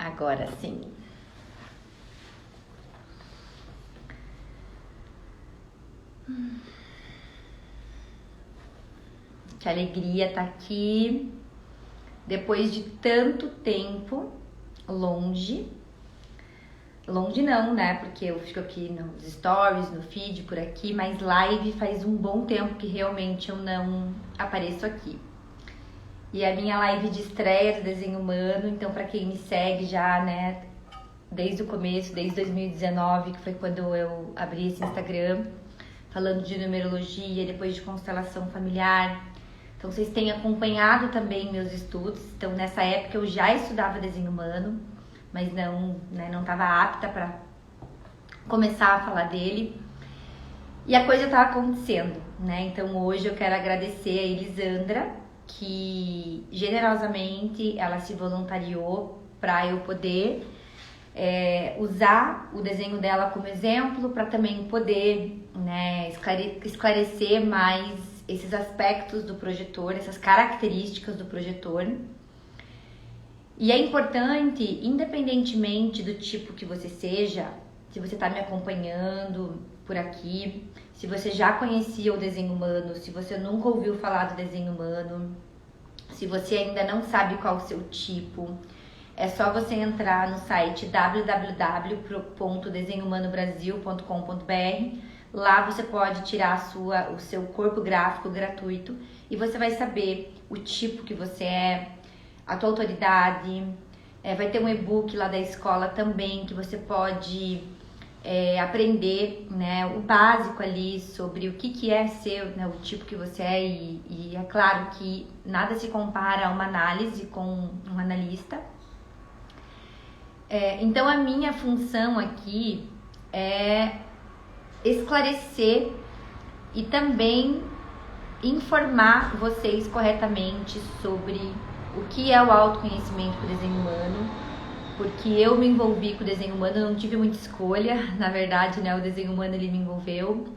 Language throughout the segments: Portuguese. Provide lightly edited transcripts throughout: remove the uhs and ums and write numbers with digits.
Agora sim. Que alegria estar aqui depois de tanto tempo longe. Longe não, né? Porque eu fico aqui nos stories, no feed, por aqui, mas live faz um bom tempo que realmente eu não apareço aqui. E a minha live de estreia do Desenho Humano, então para quem me segue já, né, desde o começo, desde 2019, que foi quando eu abri esse Instagram, falando de numerologia, depois de constelação familiar. Então vocês têm acompanhado também meus estudos. Então nessa época eu já estudava Desenho Humano, mas não estava apta para começar a falar dele. E a coisa estava acontecendo, né? Então hoje eu quero agradecer a Elisandra, que generosamente ela se voluntariou para eu poder usar o desenho dela como exemplo, para também poder, né, esclarecer mais esses aspectos do projetor, essas características do projetor. E é importante, independentemente do tipo que você seja, se você está me acompanhando por aqui, se você já conhecia o Desenho Humano, se você nunca ouviu falar do Desenho Humano, se você ainda não sabe qual o seu tipo, é só você entrar no site www.desenhomanobrasil.com.br. Lá você pode tirar o seu corpo gráfico gratuito e você vai saber o tipo que você é, a tua autoridade. Vai ter um e-book lá da escola também que você pode aprender, né, o básico ali sobre o que é ser, né, o tipo que você é, e é claro que nada se compara a uma análise com um analista. Então a minha função aqui é esclarecer e também informar vocês corretamente sobre o que é o autoconhecimento do desenho humano, porque eu me envolvi com o desenho humano, eu não tive muita escolha, na verdade, né, o desenho humano ele me envolveu.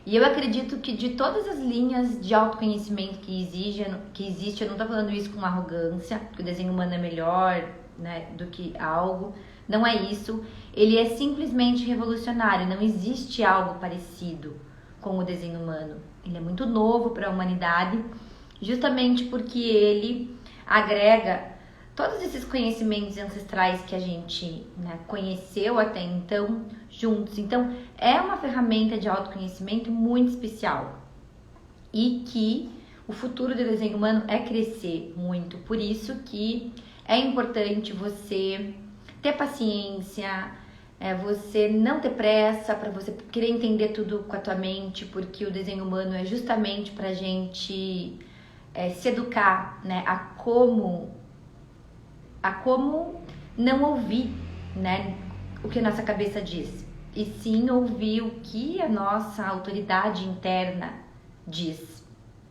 E eu acredito que de todas as linhas de autoconhecimento que existe, eu não tô falando isso com arrogância, que o desenho humano é melhor, né, do que algo, não é isso. Ele é simplesmente revolucionário, não existe algo parecido com o desenho humano. Ele é muito novo para a humanidade, justamente porque ele agrega todos esses conhecimentos ancestrais que a gente, né, conheceu até então juntos. Então, é uma ferramenta de autoconhecimento muito especial e que o futuro do desenho humano é crescer muito. Por isso que é importante você ter paciência, você não ter pressa, para você querer entender tudo com a tua mente, porque o desenho humano é justamente para a gente se educar, né, a como não ouvir, né, o que a nossa cabeça diz, e sim ouvir o que a nossa autoridade interna diz,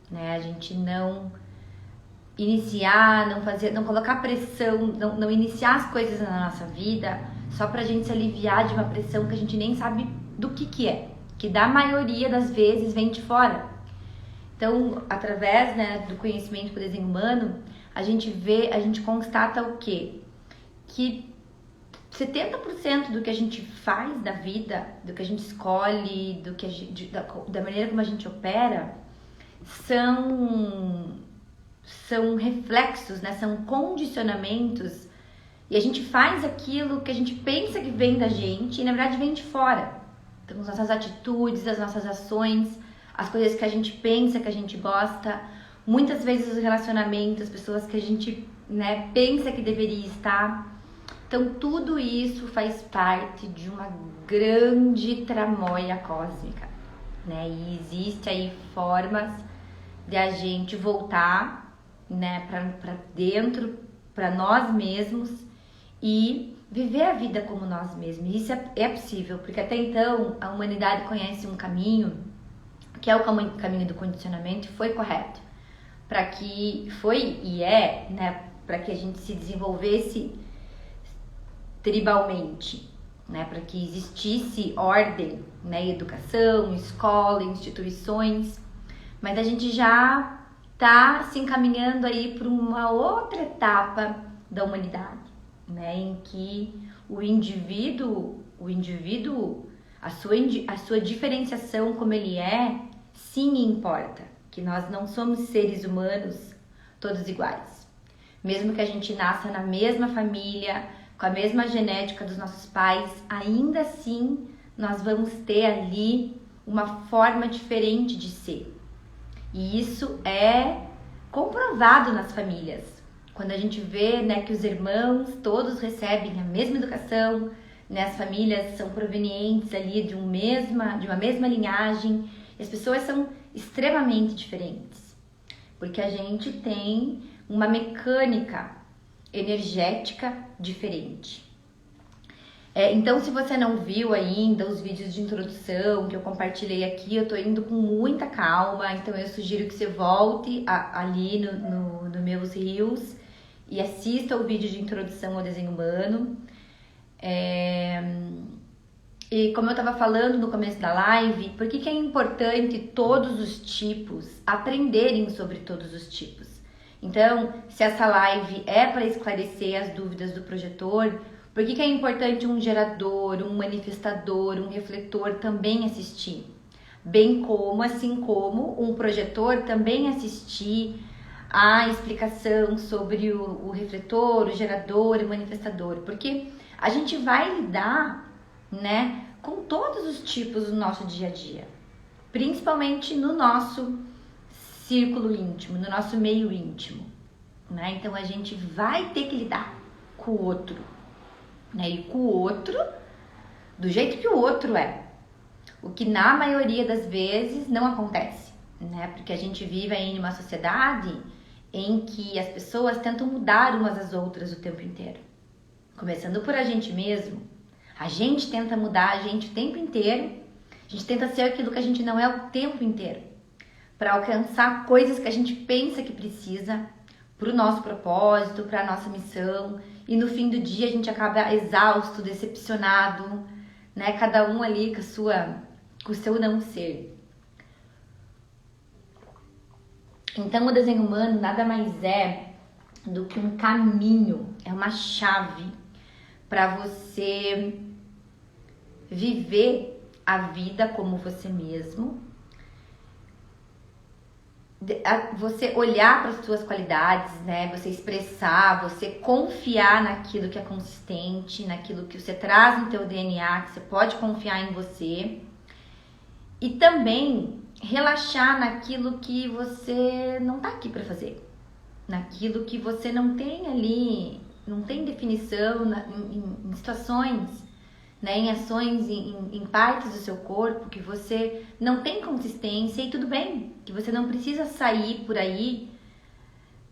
né? A gente não iniciar, não colocar pressão, não iniciar as coisas na nossa vida só pra gente se aliviar de uma pressão que a gente nem sabe do que é, que da maioria das vezes vem de fora. Então, através, né, do conhecimento do desenho humano, a gente constata o quê? Que 70% do que a gente faz da vida, do que a gente escolhe, da maneira como a gente opera, são reflexos, né? São condicionamentos, e a gente faz aquilo que a gente pensa que vem da gente e na verdade vem de fora. Então, as nossas atitudes, as nossas ações, as coisas que a gente pensa, que a gente gosta, muitas vezes os relacionamentos, as pessoas que a gente, né, pensa que deveria estar. Então tudo isso faz parte de uma grande tramóia cósmica, né? E existe aí formas de a gente voltar, né, para dentro, para nós mesmos e viver a vida como nós mesmos. E isso é possível, porque até então a humanidade conhece um caminho, que é o caminho do condicionamento, e foi correto. Para que né, para que a gente se desenvolvesse tribalmente, né, para que existisse ordem, né, educação, escola, instituições, mas a gente já está se encaminhando aí para uma outra etapa da humanidade, né? Em que o indivíduo, a sua diferenciação como ele é, sim importa. Que nós não somos seres humanos todos iguais. Mesmo que a gente nasça na mesma família, com a mesma genética dos nossos pais, ainda assim nós vamos ter ali uma forma diferente de ser. E isso é comprovado nas famílias. Quando a gente vê, né, que os irmãos todos recebem a mesma educação, né, as famílias são provenientes ali de uma mesma linhagem, as pessoas são extremamente diferentes. Porque a gente tem uma mecânica energética diferente. Então, se você não viu ainda os vídeos de introdução que eu compartilhei aqui, eu tô indo com muita calma, então eu sugiro que você volte ali no meus reels e assista o vídeo de introdução ao desenho humano. E como eu estava falando no começo da live, por que é importante todos os tipos aprenderem sobre todos os tipos? Então, se essa live é para esclarecer as dúvidas do projetor, por que é importante um gerador, um manifestador, um refletor também assistir? Bem como, assim como um projetor também assistir a explicação sobre o refletor, o gerador e o manifestador. Porque a gente vai lidar, né, com todos os tipos do nosso dia a dia. Principalmente no nosso círculo íntimo, no nosso meio íntimo, né? Então a gente vai ter que lidar com o outro, né? E com o outro do jeito que o outro é, o que na maioria das vezes não acontece, né? Porque a gente vive aí em uma sociedade em que as pessoas tentam mudar umas às outras o tempo inteiro, começando por a gente mesmo. A gente tenta mudar a gente o tempo inteiro, a gente tenta ser aquilo que a gente não é o tempo inteiro, para alcançar coisas que a gente pensa que precisa para o nosso propósito, para a nossa missão, e no fim do dia a gente acaba exausto, decepcionado, né? Cada um ali com o seu não ser. Então o desenho humano nada mais é do que um caminho, é uma chave para você viver a vida como você mesmo, você olhar para as suas qualidades, né? Você expressar, você confiar naquilo que é consistente, naquilo que você traz no teu DNA, que você pode confiar em você, e também relaxar naquilo que você não tá aqui para fazer, naquilo que você não tem ali, não tem definição em situações, né, em ações, em partes do seu corpo que você não tem consistência, e tudo bem, que você não precisa sair por aí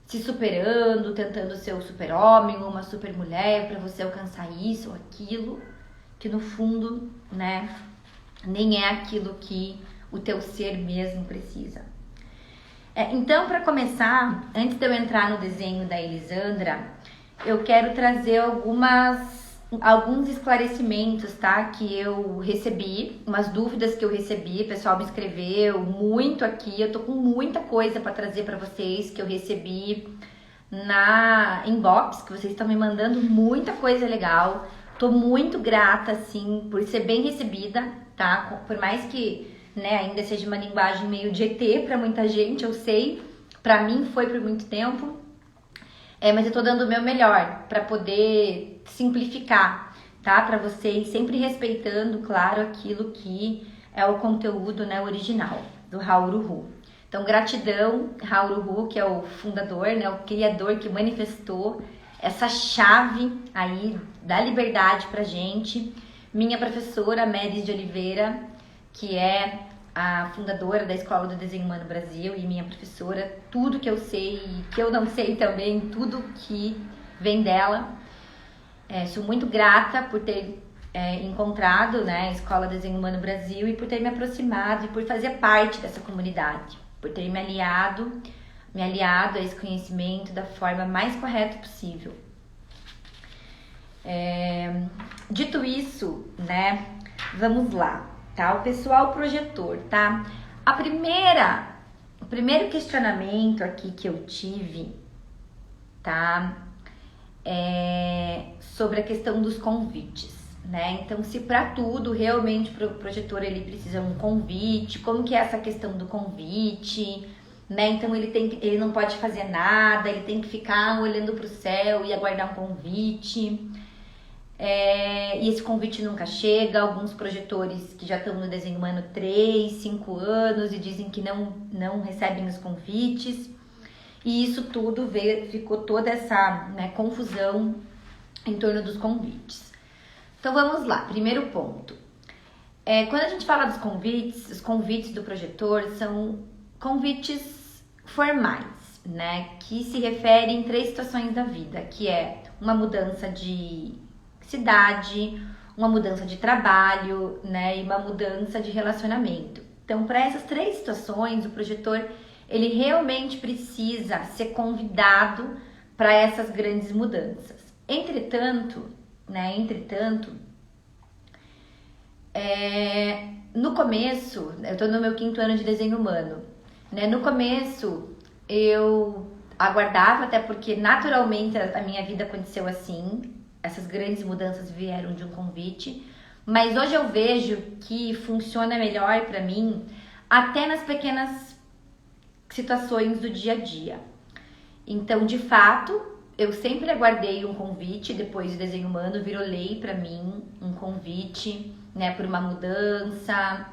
se superando, tentando ser o super-homem ou uma super-mulher para você alcançar isso ou aquilo, que no fundo, né, nem é aquilo que o teu ser mesmo precisa. Então, para começar, antes de eu entrar no desenho da Elisandra, eu quero trazer alguns esclarecimentos, tá? Que eu recebi, umas dúvidas que eu recebi, o pessoal me escreveu muito aqui, eu tô com muita coisa para trazer para vocês que eu recebi na inbox, que vocês estão me mandando muita coisa legal. Tô muito grata, assim, por ser bem recebida, tá? Por mais que, né, ainda seja uma linguagem meio de ET para muita gente, eu sei, para mim foi por muito tempo. Mas eu tô dando o meu melhor para poder simplificar, tá? Para vocês, sempre respeitando, claro, aquilo que é o conteúdo, né, original do Haoru Hu. Então, gratidão, Haoru Hu, que é o fundador, né, o criador que manifestou essa chave aí da liberdade pra gente. Minha professora, Médici de Oliveira, que é a fundadora da Escola do Desenho Humano Brasil e minha professora, tudo que eu sei e que eu não sei também, tudo que vem dela. Sou muito grata por ter encontrado, né, a Escola do Desenho Humano Brasil e por ter me aproximado e por fazer parte dessa comunidade, por ter me aliado a esse conhecimento da forma mais correta possível. Dito isso, né, vamos lá. Tá? O pessoal projetor, tá? O primeiro questionamento aqui que eu tive, tá? É sobre a questão dos convites, né? Então, se para tudo realmente o projetor ele precisa de um convite, como que é essa questão do convite, né? Então ele não pode fazer nada, ele tem que ficar olhando para o céu e aguardar um convite. E esse convite nunca chega. Alguns projetores que já estão no desenho humano 3, 5 anos e dizem que não recebem os convites. E isso tudo ficou toda essa, né, confusão em torno dos convites. Então vamos lá, primeiro ponto. Quando a gente fala dos convites, os convites do projetor são convites formais, né? Que se referem em 3 situações da vida, que é uma mudança de cidade, uma mudança de trabalho, né? E uma mudança de relacionamento. Então, para essas 3 situações, o projetor ele realmente precisa ser convidado para essas grandes mudanças. Entretanto, no começo, eu estou no meu 5º ano de desenho humano, né? No começo eu aguardava, até porque naturalmente a minha vida aconteceu assim, essas grandes mudanças vieram de um convite, mas hoje eu vejo que funciona melhor para mim até nas pequenas situações do dia a dia. Então, de fato, eu sempre aguardei um convite, depois do desenho humano virou lei para mim, um convite, né, por uma mudança.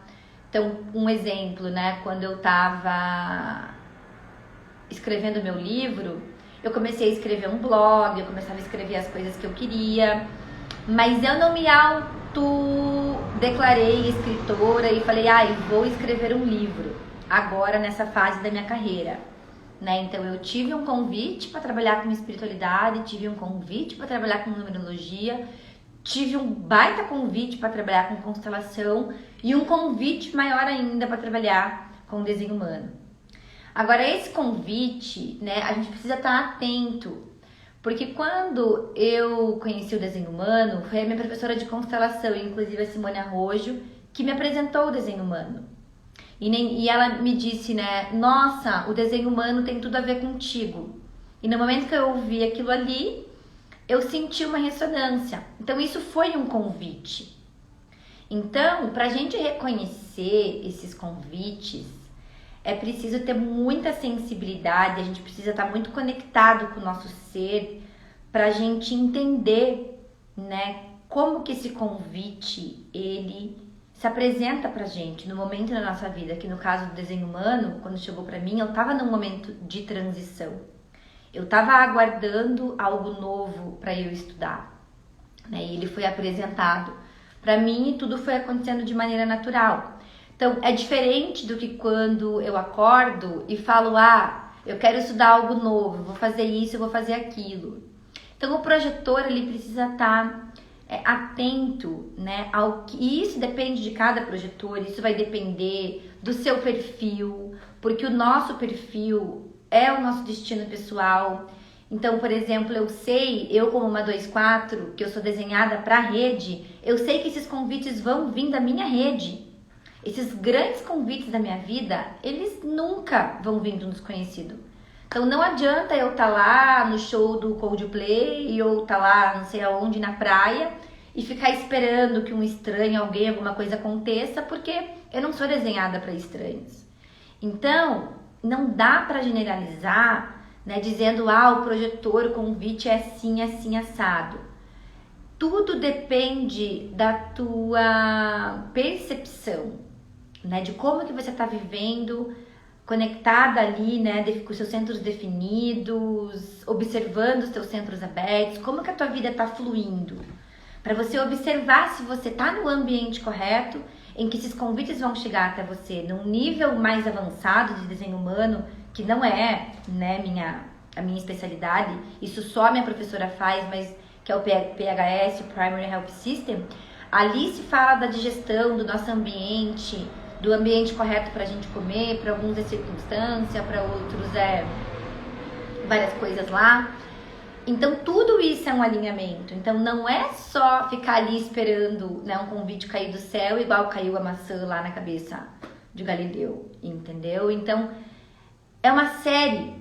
Então, um exemplo, né, quando eu tava escrevendo meu livro, eu comecei a escrever um blog, eu começava a escrever as coisas que eu queria, mas eu não me declarei escritora e falei, vou escrever um livro agora nessa fase da minha carreira, né? Então eu tive um convite para trabalhar com espiritualidade, tive um convite para trabalhar com numerologia, tive um baita convite para trabalhar com constelação e um convite maior ainda para trabalhar com desenho humano. Agora, esse convite, né, a gente precisa estar atento, porque quando eu conheci o desenho humano, foi a minha professora de constelação, inclusive a Simone Arrojo, que me apresentou o desenho humano. E ela me disse, né, nossa, o desenho humano tem tudo a ver contigo. E no momento que eu ouvi aquilo ali, eu senti uma ressonância. Então, isso foi um convite. Então, para a gente reconhecer esses convites, é preciso ter muita sensibilidade, a gente precisa estar muito conectado com o nosso ser para a gente entender, né, como que esse convite, ele se apresenta pra gente no momento da nossa vida, que no caso do desenho humano, quando chegou pra mim, eu tava num momento de transição. Eu tava aguardando algo novo para eu estudar, né? E ele foi apresentado pra mim e tudo foi acontecendo de maneira natural. Então, é diferente do que quando eu acordo e falo, eu quero estudar algo novo, vou fazer isso, eu vou fazer aquilo. Então, o projetor, ele precisa estar atento, né, ao que isso depende de cada projetor, isso vai depender do seu perfil, porque o nosso perfil é o nosso destino pessoal. Então, por exemplo, eu como uma 2/4, que eu sou desenhada para a rede, eu sei que esses convites vão vir da minha rede. Esses grandes convites da minha vida, eles nunca vão vir de um desconhecido. Então não adianta eu estar lá no show do Coldplay ou estar lá não sei aonde na praia e ficar esperando que um estranho, alguém, alguma coisa aconteça, porque eu não sou desenhada para estranhos. Então não dá para generalizar, né, dizendo o projetor, o convite é assim, assim, assado. Tudo depende da tua percepção, né, de como que você está vivendo, conectada ali, né, com os seus centros definidos, observando os teus centros abertos, como que a tua vida está fluindo, para você observar se você está no ambiente correto, em que esses convites vão chegar até você num nível mais avançado de desenho humano, que não é, né, a minha especialidade, isso só a minha professora faz, mas que é o PHS, o Primary Health System. Ali se fala da digestão do nosso ambiente, do ambiente correto para a gente comer, para alguns é circunstância, para outros várias coisas lá. Então tudo isso é um alinhamento. Então não é só ficar ali esperando, né, um convite cair do céu, igual caiu a maçã lá na cabeça de Galileu, entendeu? Então é uma série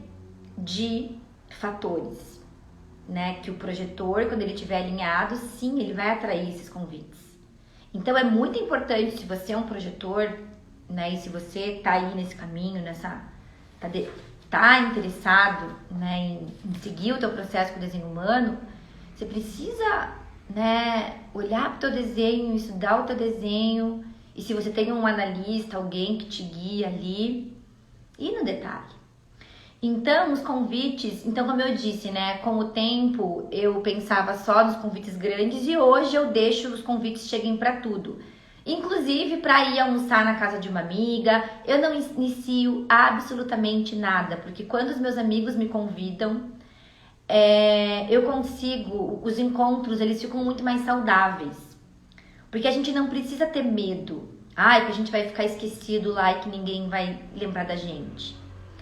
de fatores. né, que o projetor, quando ele estiver alinhado, sim, ele vai atrair esses convites. Então é muito importante, se você é um projetor, né, e se você tá aí nesse caminho, tá interessado, né, em seguir o teu processo com o desenho humano, você precisa, né, olhar pro teu desenho, estudar o teu desenho, e se você tem um analista, alguém que te guia ali, ir no detalhe. Então, os convites, como eu disse, né, com o tempo eu pensava só nos convites grandes e hoje eu deixo os convites cheguem para tudo. Inclusive para ir almoçar na casa de uma amiga, eu não inicio absolutamente nada, porque quando os meus amigos me convidam, eu consigo, os encontros eles ficam muito mais saudáveis. Porque a gente não precisa ter medo, que a gente vai ficar esquecido lá e que ninguém vai lembrar da gente.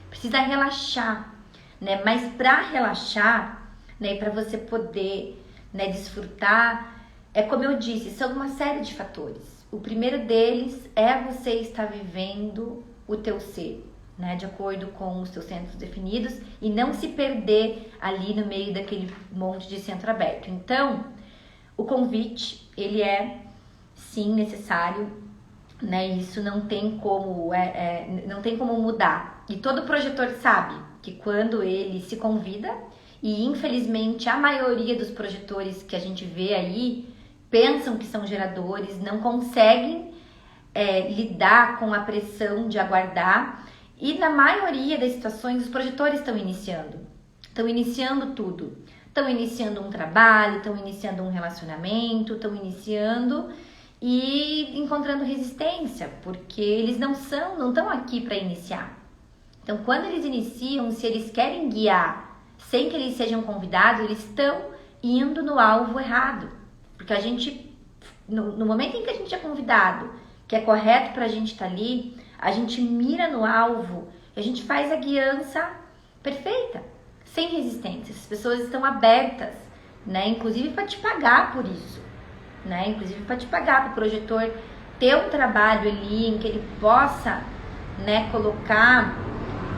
Precisa relaxar, né? Mas para relaxar, né, para você poder, né, desfrutar, como eu disse, são uma série de fatores. O primeiro deles é você estar vivendo o teu ser, né, de acordo com os teus centros definidos e não se perder ali no meio daquele monte de centro aberto. Então, o convite, ele é sim necessário, né? Isso não tem como, não tem como mudar. E todo projetor sabe que quando ele se convida, e infelizmente a maioria dos projetores que a gente vê aí pensam que são geradores, não conseguem lidar com a pressão de aguardar. E na maioria das situações os projetores estão iniciando tudo. Estão iniciando um trabalho, estão iniciando um relacionamento, estão iniciando e encontrando resistência, porque eles não estão aqui para iniciar. Então, quando eles iniciam, se eles querem guiar sem que eles sejam convidados, eles estão indo no alvo errado. Porque a gente, no momento em que a gente é convidado, que é correto para a gente estar ali, a gente mira no alvo e a gente faz a guiança perfeita, sem resistência. As pessoas estão abertas, né? Inclusive para te pagar por isso, né? Inclusive para te pagar, para o projetor ter um trabalho ali em que ele possa, né, colocar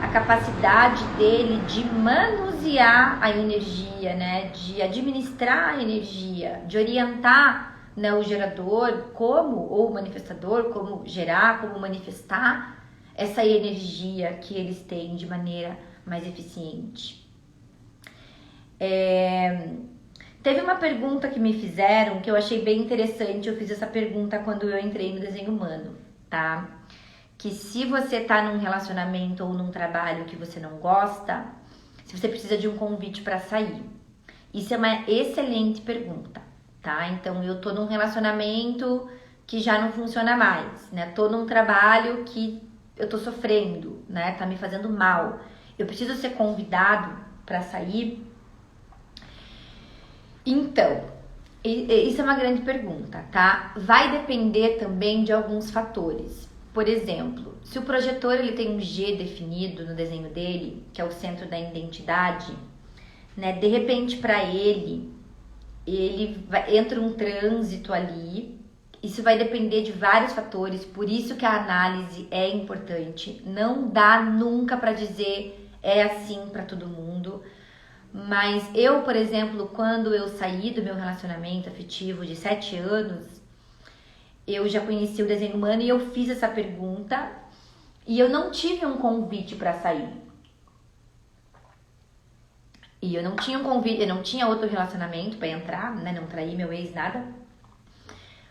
a capacidade dele de manusear a energia, né, de administrar a energia, de orientar, né, o gerador ou o manifestador, como gerar, como manifestar essa energia que eles têm de maneira mais eficiente. Teve uma pergunta que me fizeram que eu achei bem interessante. Eu fiz essa pergunta quando eu entrei no desenho humano, tá? Que se você tá num relacionamento ou num trabalho que você não gosta, se você precisa de um convite para sair. Isso é uma excelente pergunta, tá? Então, eu tô num relacionamento que já não funciona mais, né? Tô num trabalho que eu tô sofrendo, né? Tá me fazendo mal. Eu preciso ser convidado para sair. Então, isso é uma grande pergunta, tá? Vai depender também de alguns fatores. Por exemplo, se o projetor ele tem um G definido no desenho dele, que é o centro da identidade, né? De repente, para ele entra um trânsito ali. Isso vai depender de vários fatores, por isso que a análise é importante. Não dá nunca para dizer é assim para todo mundo. Mas eu, por exemplo, quando eu saí do meu relacionamento afetivo de 7 anos, eu já conheci o desenho humano e eu fiz essa pergunta e eu não tive um convite para sair. E eu não tinha um convite, eu não tinha outro relacionamento para entrar, né? Não traí meu ex, nada.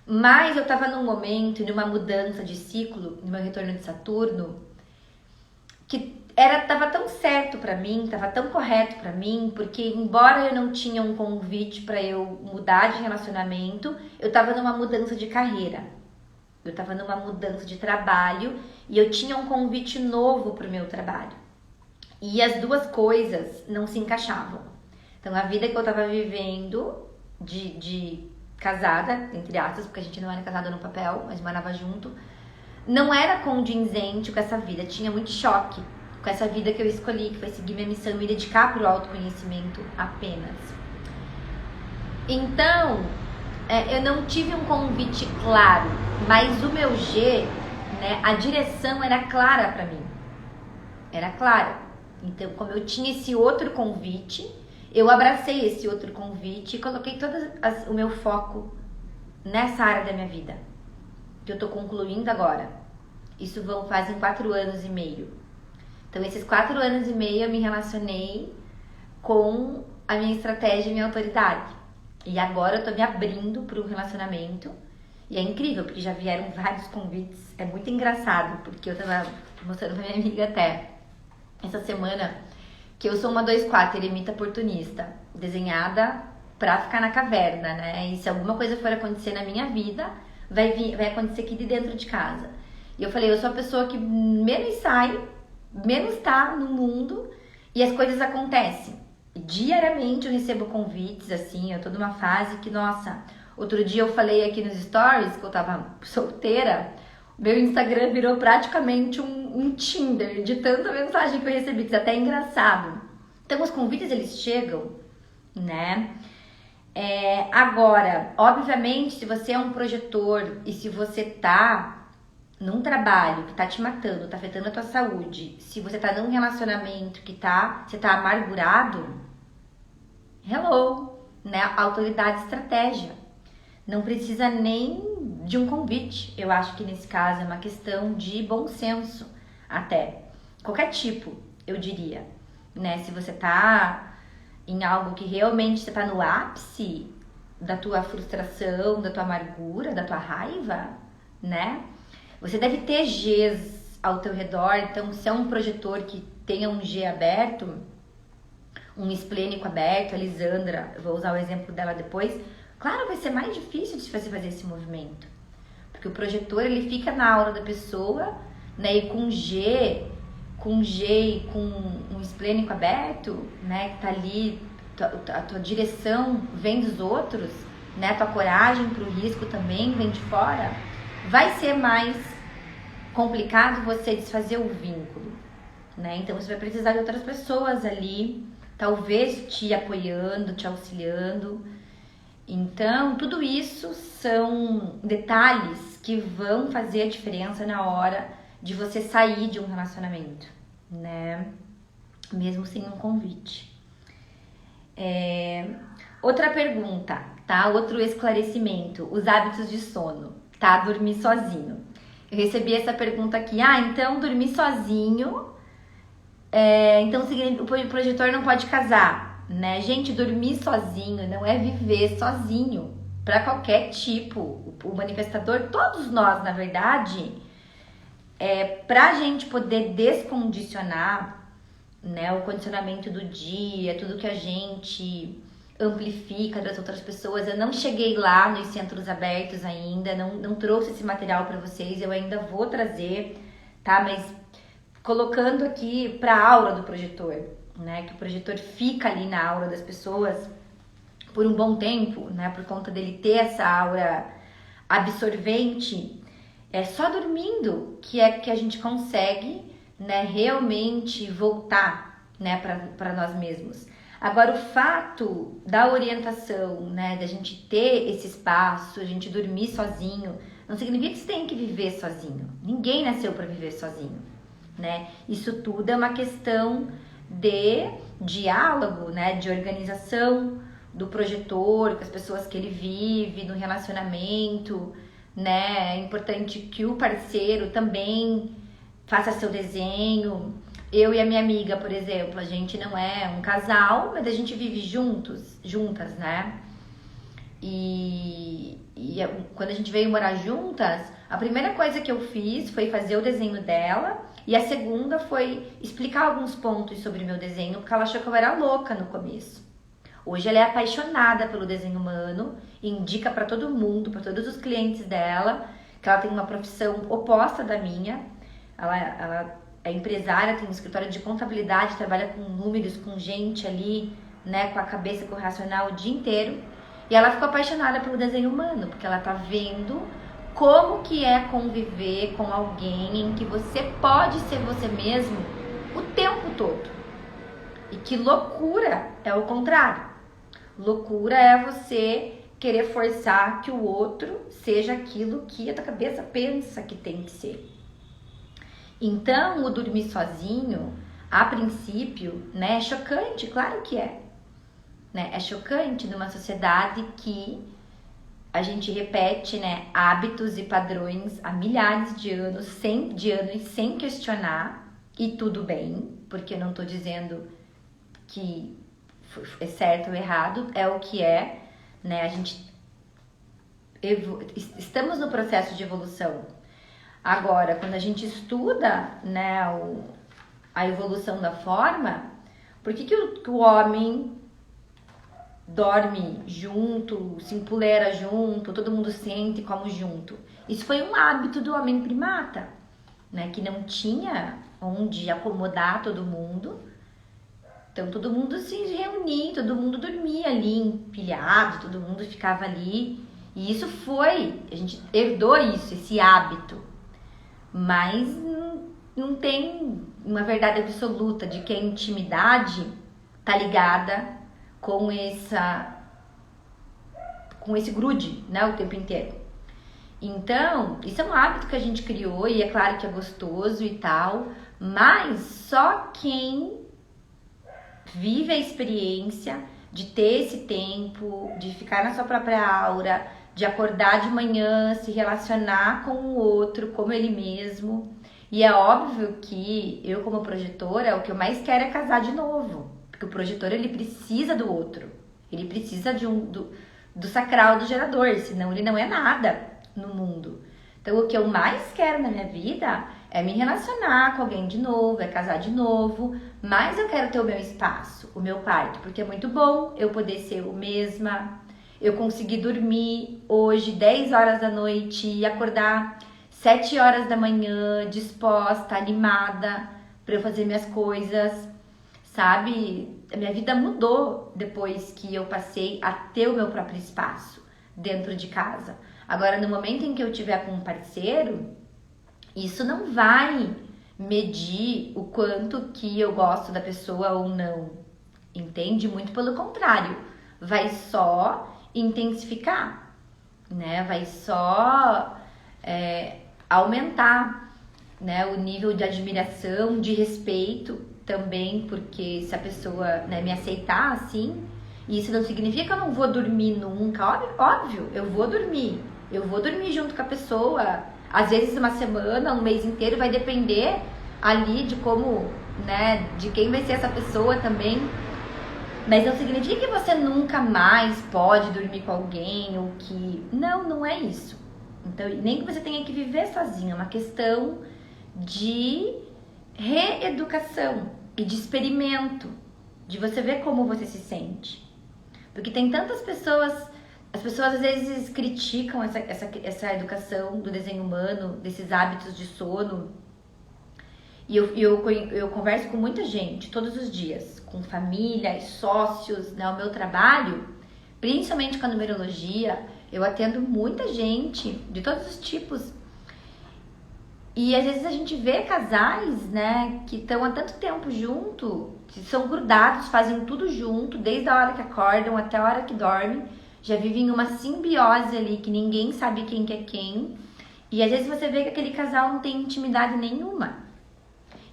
Mas eu tava num momento, numa mudança de ciclo, no meu retorno de Saturno, que tava tão certo pra mim, tava tão correto pra mim, porque embora eu não tinha um convite pra eu mudar de relacionamento, eu tava numa mudança de carreira, eu tava numa mudança de trabalho e eu tinha um convite novo pro meu trabalho. E as duas coisas não se encaixavam. Então a vida que eu tava vivendo de casada, entre aspas, porque a gente não era casada no papel, mas morava junto, não era condizente com essa vida, tinha muito choque com essa vida que eu escolhi, que foi seguir minha missão e me dedicar para o autoconhecimento apenas. Então, eu não tive um convite claro, mas o meu G, né, a direção era clara para mim. Era clara. Então, como eu tinha esse outro convite, eu abracei esse outro convite e coloquei todo o meu foco nessa área da minha vida, que eu tô concluindo agora. Isso fazem 4 anos e meio. Então, esses 4 anos e meio eu me relacionei com a minha estratégia e minha autoridade. E agora eu tô me abrindo para um relacionamento. E é incrível, porque já vieram vários convites. É muito engraçado, porque eu tava mostrando pra minha amiga até essa semana que eu sou uma 2/4 eremita oportunista, desenhada pra ficar na caverna, né? E se alguma coisa for acontecer na minha vida, vai acontecer aqui de dentro de casa. E eu falei, eu sou a pessoa que menos sai, menos tá no mundo e as coisas acontecem. E diariamente eu recebo convites, assim, eu tô numa fase que, nossa, outro dia eu falei aqui nos stories que eu tava solteira, meu Instagram virou praticamente um Tinder de tanta mensagem que eu recebi, que é até engraçado. Então os convites eles chegam, né? Agora, obviamente, se você é um projetor e se você tá num trabalho que tá te matando, tá afetando a tua saúde, se você tá num relacionamento que você tá amargurado, hello, né? Autoridade e estratégia. Não precisa nem de um convite. Eu acho que nesse caso é uma questão de bom senso, até. Qualquer tipo, eu diria, né? Se você tá em algo que realmente você tá no ápice da tua frustração, da tua amargura, da tua raiva, né? Você deve ter Gs ao teu redor, então se é um projetor que tenha um G aberto, um esplênico aberto, a Lisandra, eu vou usar o exemplo dela depois, claro, vai ser mais difícil de você fazer esse movimento. Porque o projetor, ele fica na aura da pessoa, né, e com G e com um esplênico aberto, né, que tá ali, a tua direção vem dos outros, né, a tua coragem pro risco também vem de fora, vai ser mais complicado você desfazer o vínculo, né? Então você vai precisar de outras pessoas ali, talvez te apoiando, te auxiliando. Então, tudo isso são detalhes que vão fazer a diferença na hora de você sair de um relacionamento, né? Mesmo sem um convite. Outra pergunta, tá? Outro esclarecimento. Os hábitos de sono, tá? Dormir sozinho. Eu recebi essa pergunta aqui. Então dormir sozinho, então o projetor não pode casar, né? Gente, dormir sozinho não é viver sozinho. Para qualquer tipo, o manifestador, todos nós, na verdade, pra gente poder descondicionar, né, o condicionamento do dia, tudo que a gente amplifica das outras pessoas. Eu não cheguei lá nos centros abertos ainda, não trouxe esse material para vocês, eu ainda vou trazer, tá? Mas colocando aqui para a aura do projetor, né? Que o projetor fica ali na aura das pessoas por um bom tempo, né? Por conta dele ter essa aura absorvente, é só dormindo que a gente consegue, né, realmente voltar, né, para nós mesmos. Agora, o fato da orientação, né, da gente ter esse espaço, a gente dormir sozinho, não significa que você tem que viver sozinho. Ninguém nasceu para viver sozinho, né? Isso tudo é uma questão de diálogo, né, de organização do projetor com as pessoas que ele vive, no relacionamento, né? É importante que o parceiro também faça seu desenho. Eu e a minha amiga, por exemplo, a gente não é um casal, mas a gente vive juntas, né? E quando a gente veio morar juntas, a primeira coisa que eu fiz foi fazer o desenho dela, e a segunda foi explicar alguns pontos sobre o meu desenho, porque ela achou que eu era louca no começo. Hoje ela é apaixonada pelo desenho humano, e indica para todo mundo, para todos os clientes dela, que ela tem uma profissão oposta da minha. Ela é empresária, tem um escritório de contabilidade, trabalha com números, com gente ali, né, com a cabeça, com o racional o dia inteiro. E ela ficou apaixonada pelo desenho humano, porque ela tá vendo como que é conviver com alguém em que você pode ser você mesmo o tempo todo. E que loucura é o contrário. Loucura é você querer forçar que o outro seja aquilo que a tua cabeça pensa que tem que ser. Então, o dormir sozinho, a princípio, né, é chocante, claro que é. né? É chocante numa sociedade que a gente repete, né, hábitos e padrões há milhares de anos, sem questionar, e tudo bem, porque eu não tô dizendo que é certo ou errado, é o que é, né? A gente estamos no processo de evolução. Agora, quando a gente estuda, né, a evolução da forma, por que o homem dorme junto, se empoleira junto, todo mundo sente e come junto? Isso foi um hábito do homem primata, né, que não tinha onde acomodar todo mundo. Então todo mundo se reunia, todo mundo dormia ali empilhado, todo mundo ficava ali. E isso a gente herdou isso, esse hábito. Mas não tem uma verdade absoluta de que a intimidade tá ligada com esse grude, né, o tempo inteiro. Então, isso é um hábito que a gente criou e é claro que é gostoso e tal, mas só quem vive a experiência de ter esse tempo, de ficar na sua própria aura, de acordar de manhã, se relacionar com o outro, como ele mesmo. E é óbvio que eu, como projetora, o que eu mais quero é casar de novo. Porque o projetor, ele precisa do outro. Ele precisa do sacral do gerador, senão ele não é nada no mundo. Então, o que eu mais quero na minha vida é me relacionar com alguém de novo, é casar de novo, mas eu quero ter o meu espaço, o meu quarto, porque é muito bom eu poder ser eu mesma, eu conseguir dormir hoje 10 horas da noite e acordar 7 horas da manhã, disposta, animada para eu fazer minhas coisas, sabe? A minha vida mudou depois que eu passei a ter o meu próprio espaço dentro de casa. Agora, no momento em que eu tiver com um parceiro, isso não vai medir o quanto que eu gosto da pessoa ou não, entende? Muito pelo contrário, vai só intensificar, né? Vai só aumentar, né, o nível de admiração, de respeito também, porque se a pessoa, né, me aceitar assim, isso não significa que eu não vou dormir nunca, óbvio, eu vou dormir junto com a pessoa, às vezes uma semana, um mês inteiro, vai depender ali de como, né, de quem vai ser essa pessoa também, mas não significa que você nunca mais pode dormir com alguém, ou que, não é isso. Então, nem que você tenha que viver sozinha, é uma questão de reeducação e de experimento, de você ver como você se sente. Porque tem tantas pessoas, as pessoas às vezes criticam essa educação do desenho humano, desses hábitos de sono. E eu converso com muita gente todos os dias, com família, sócios, né? O meu trabalho, principalmente com a numerologia, eu atendo muita gente de todos os tipos. E às vezes a gente vê casais, né, que estão há tanto tempo junto, que são grudados, fazem tudo junto, desde a hora que acordam até a hora que dormem, já vivem uma simbiose ali que ninguém sabe quem que é quem. E às vezes você vê que aquele casal não tem intimidade nenhuma.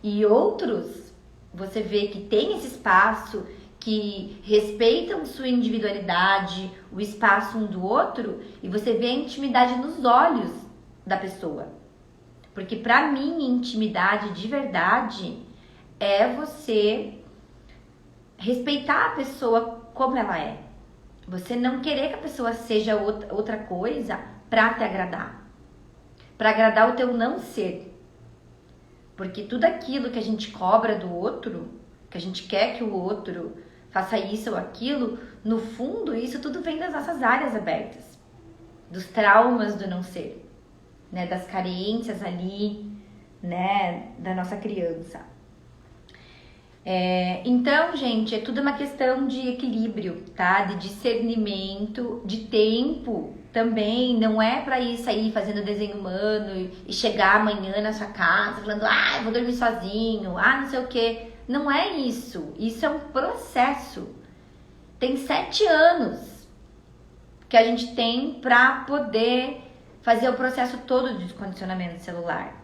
E outros, você vê que tem esse espaço, que respeitam sua individualidade, o espaço um do outro, e você vê a intimidade nos olhos da pessoa. Porque pra mim, intimidade de verdade é você respeitar a pessoa como ela é. Você não querer que a pessoa seja outra coisa pra te agradar. Pra agradar o teu não ser. Porque tudo aquilo que a gente cobra do outro, que a gente quer que o outro faça isso ou aquilo, no fundo, isso tudo vem das nossas áreas abertas. Dos traumas do não ser, né? Das carências ali, né? Da nossa criança. Então, gente, é tudo uma questão de equilíbrio, tá? De discernimento, de tempo também. Não é pra ir sair fazendo desenho humano e chegar amanhã na sua casa falando, eu vou dormir sozinho, não sei o quê. Não é isso. Isso é um processo. Tem 7 anos que a gente tem pra poder fazer o processo todo de descondicionamento celular.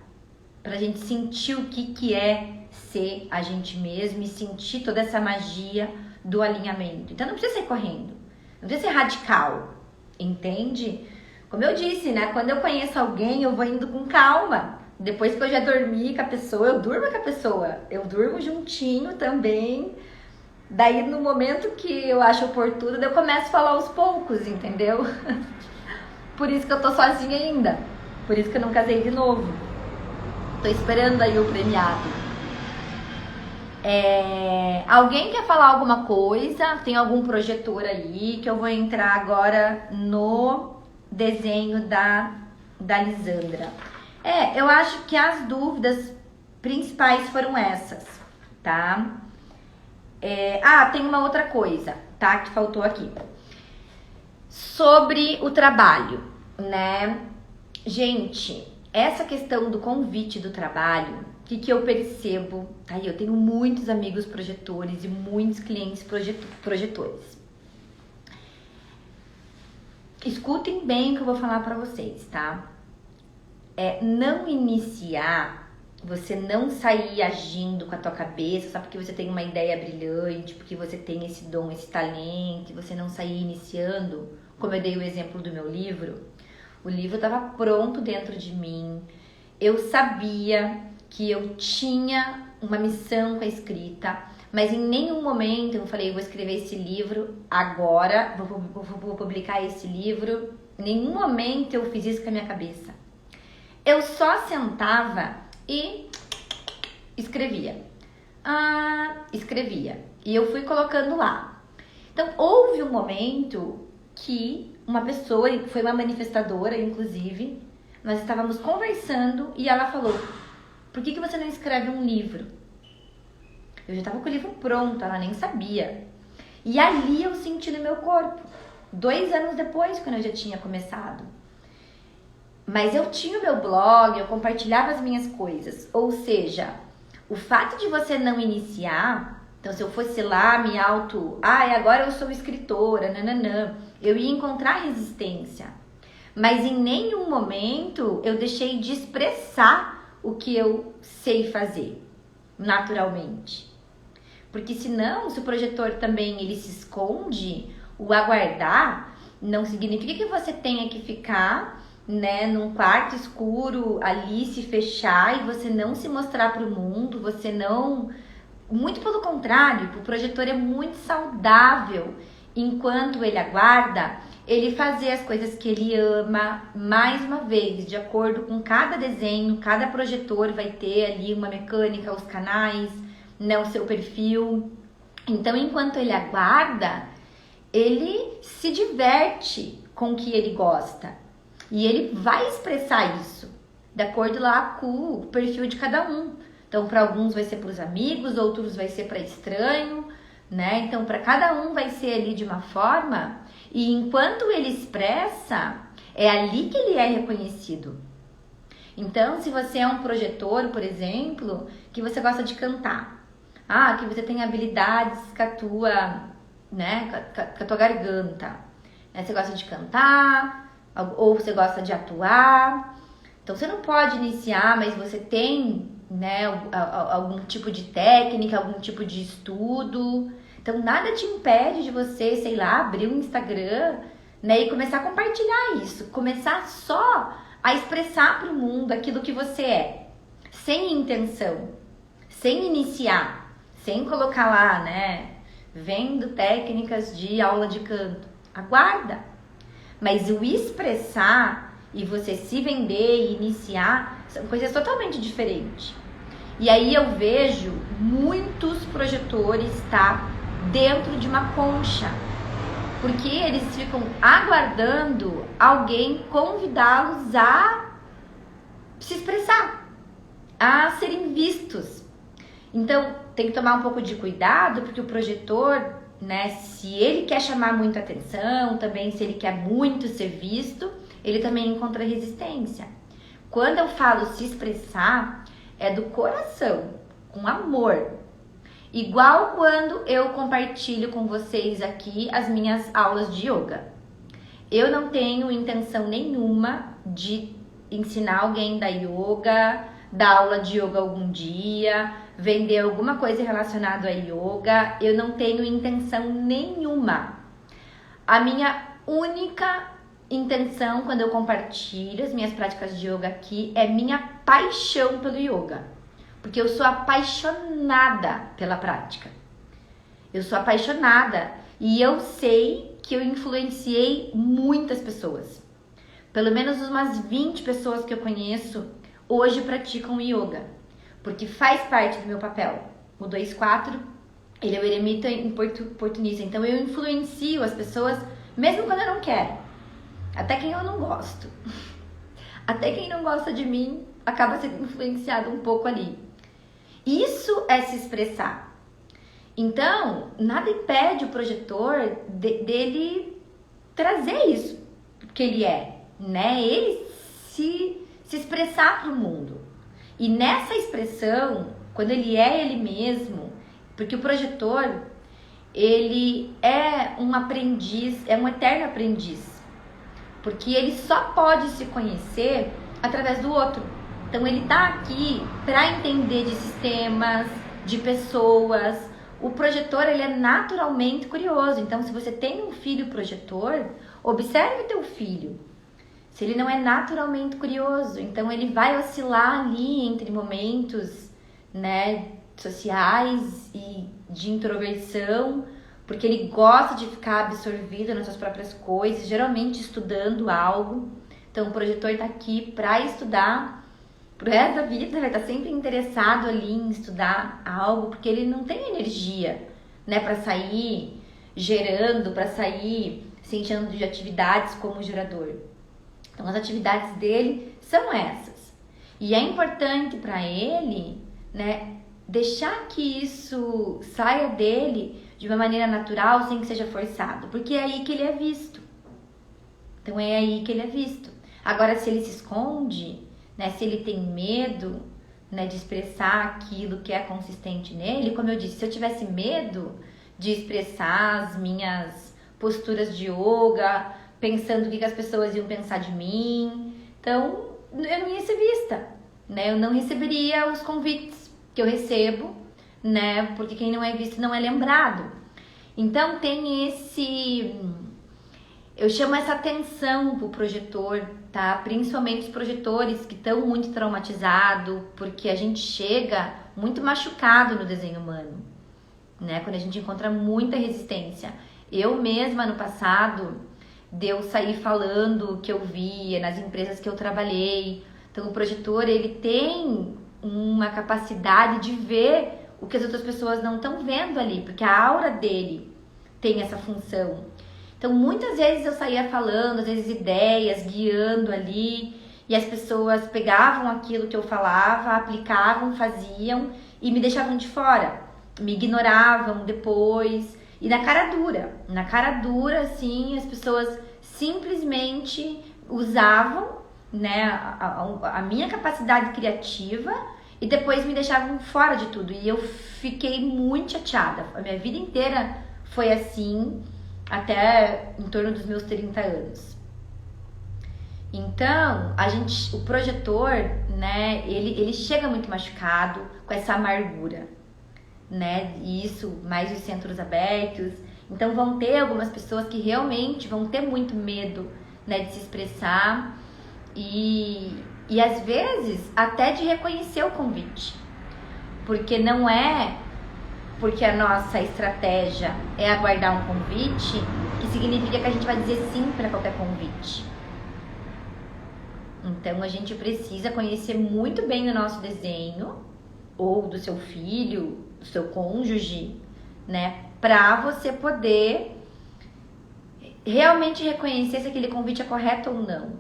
Pra gente sentir o que é ser a gente mesmo e sentir toda essa magia, do alinhamento. Então não precisa sair correndo, não precisa ser radical, entende? Como eu disse, né? Quando eu conheço alguém, eu vou indo com calma. Depois que eu já dormi com a pessoa, eu durmo com a pessoa. Eu durmo juntinho também. Daí, no momento que eu acho oportuno, eu começo a falar aos poucos, entendeu? Por isso que eu tô sozinha ainda. Por isso que eu não casei de novo. Tô esperando aí o premiado. Alguém quer falar alguma coisa? Tem algum projetor aí? Que eu vou entrar agora no desenho da Lisandra. Eu acho que as dúvidas principais foram essas, tá? Tem uma outra coisa, tá? Que faltou aqui. Sobre o trabalho, né? Gente, essa questão do convite do trabalho, o que eu percebo? Aí eu tenho muitos amigos projetores e muitos clientes projetores. Escutem bem o que eu vou falar pra vocês, tá? Não iniciar, você não sair agindo com a tua cabeça só porque você tem uma ideia brilhante, porque você tem esse dom, esse talento, e você não sair iniciando, como eu dei o exemplo do meu livro. O livro estava pronto dentro de mim, eu sabia que eu tinha uma missão com a escrita, mas em nenhum momento eu falei, vou escrever esse livro agora, vou publicar esse livro. Em nenhum momento eu fiz isso com a minha cabeça. Eu só sentava e escrevia. Escrevia. E eu fui colocando lá. Então, houve um momento que uma pessoa, foi uma manifestadora, inclusive, nós estávamos conversando e ela falou, por que você não escreve um livro? Eu já estava com o livro pronto, ela nem sabia. E ali eu senti no meu corpo, 2 anos depois, quando eu já tinha começado. Mas eu tinha o meu blog, eu compartilhava as minhas coisas. Ou seja, o fato de você não iniciar, então se eu fosse lá agora eu sou escritora, nananã, eu ia encontrar resistência. Mas em nenhum momento eu deixei de expressar o que eu sei fazer, naturalmente. Porque senão, se o projetor também ele se esconde, o aguardar não significa que você tenha que ficar, né, num quarto escuro ali, se fechar e você não se mostrar para o mundo, você não... Muito pelo contrário, o projetor é muito saudável enquanto ele aguarda, ele fazer as coisas que ele ama, mais uma vez, de acordo com cada desenho, cada projetor vai ter ali uma mecânica, os canais, né, o seu perfil. Então, enquanto ele aguarda, ele se diverte com o que ele gosta. E ele vai expressar isso, de acordo lá com o perfil de cada um. Então, para alguns vai ser para os amigos, outros vai ser para estranho, né? Então, para cada um vai ser ali de uma forma. E enquanto ele expressa, é ali que ele é reconhecido. Então, se você é um projetor, por exemplo, que você gosta de cantar, que você tem habilidades com a tua, né, com a tua garganta, né? Você gosta de cantar, ou você gosta de atuar, então você não pode iniciar, mas você tem, né, algum tipo de técnica, algum tipo de estudo, então nada te impede de você, sei lá, abrir um Instagram, né, e começar a compartilhar isso, começar só a expressar para o mundo aquilo que você é, sem intenção, sem iniciar, sem colocar lá, né, vendo técnicas de aula de canto, aguarda. Mas o expressar e você se vender e iniciar são coisas totalmente diferentes. E aí eu vejo muitos projetores, tá, dentro de uma concha. Porque eles ficam aguardando alguém convidá-los a se expressar, a serem vistos. Então tem que tomar um pouco de cuidado, porque o projetor, né, se ele quer chamar muita atenção, também se ele quer muito ser visto, ele também encontra resistência. Quando eu falo se expressar, é do coração, com amor. Igual quando eu compartilho com vocês aqui as minhas aulas de yoga. Eu não tenho intenção nenhuma de ensinar alguém da yoga, dar aula de yoga algum dia, vender alguma coisa relacionada a yoga. Eu não tenho intenção nenhuma. A minha única intenção quando eu compartilho as minhas práticas de yoga aqui é minha paixão pelo yoga. Porque eu sou apaixonada pela prática. Eu sou apaixonada e eu sei que eu influenciei muitas pessoas. Pelo menos umas 20 pessoas que eu conheço hoje praticam yoga. Porque faz parte do meu papel. O 2-4, ele é o eremita oportunista. Então eu influencio as pessoas mesmo quando eu não quero. Até quem eu não gosto. Até quem não gosta de mim acaba sendo influenciado um pouco ali. Isso é se expressar. Então, nada impede o projetor dele trazer isso que ele é, né? Ele se expressar para o mundo. E nessa expressão, quando ele é ele mesmo, porque o projetor, ele é um aprendiz, é um eterno aprendiz. Porque ele só pode se conhecer através do outro. Então ele tá aqui para entender de sistemas, de pessoas. O projetor, ele é naturalmente curioso. Então, se você tem um filho projetor, observe teu filho. Se ele não é naturalmente curioso, então ele vai oscilar ali entre momentos, né, sociais e de introversão, porque ele gosta de ficar absorvido nas suas próprias coisas, geralmente estudando algo. Então, o projetor está aqui para estudar pro resto da vida, vai estar sempre interessado ali em estudar algo, porque ele não tem energia, né, para sair gerando, para sair se enchendo de atividades como gerador. Então, as atividades dele são essas. E é importante para ele, né, deixar que isso saia dele de uma maneira natural, sem que seja forçado, porque é aí que ele é visto. Então, é aí que ele é visto. Agora, se ele se esconde, né, se ele tem medo, né, de expressar aquilo que é consistente nele, como eu disse, se eu tivesse medo de expressar as minhas posturas de yoga, pensando o que as pessoas iam pensar de mim, então eu não ia ser vista, né? Eu não receberia os convites que eu recebo, né? Porque quem não é visto não é lembrado. Então tem esse... Eu chamo essa atenção pro projetor, tá? Principalmente os projetores que estão muito traumatizados, porque a gente chega muito machucado no desenho humano, né? Quando a gente encontra muita resistência. Eu mesma, no passado, de eu sair falando o que eu via nas empresas que eu trabalhei. Então, o projetor, ele tem uma capacidade de ver o que as outras pessoas não estão vendo ali, porque a aura dele tem essa função. Então, muitas vezes eu saía falando, às vezes ideias, guiando ali, e as pessoas pegavam aquilo que eu falava, aplicavam, faziam e me deixavam de fora, me ignoravam depois. E na cara dura, assim, as pessoas simplesmente usavam, né, a minha capacidade criativa e depois me deixavam fora de tudo. E eu fiquei muito chateada. A minha vida inteira foi assim, até em torno dos meus 30 anos. Então, o projetor, né, ele chega muito machucado com essa amargura, né? E isso, mais os centros abertos. Então vão ter algumas pessoas que realmente vão ter muito medo, né, de se expressar e às vezes até de reconhecer o convite. Porque não é porque a nossa estratégia é aguardar um convite que significa que a gente vai dizer sim para qualquer convite. Então a gente precisa conhecer muito bem o nosso desenho, ou do seu filho, do seu cônjuge, né? Pra você poder realmente reconhecer se aquele convite é correto ou não.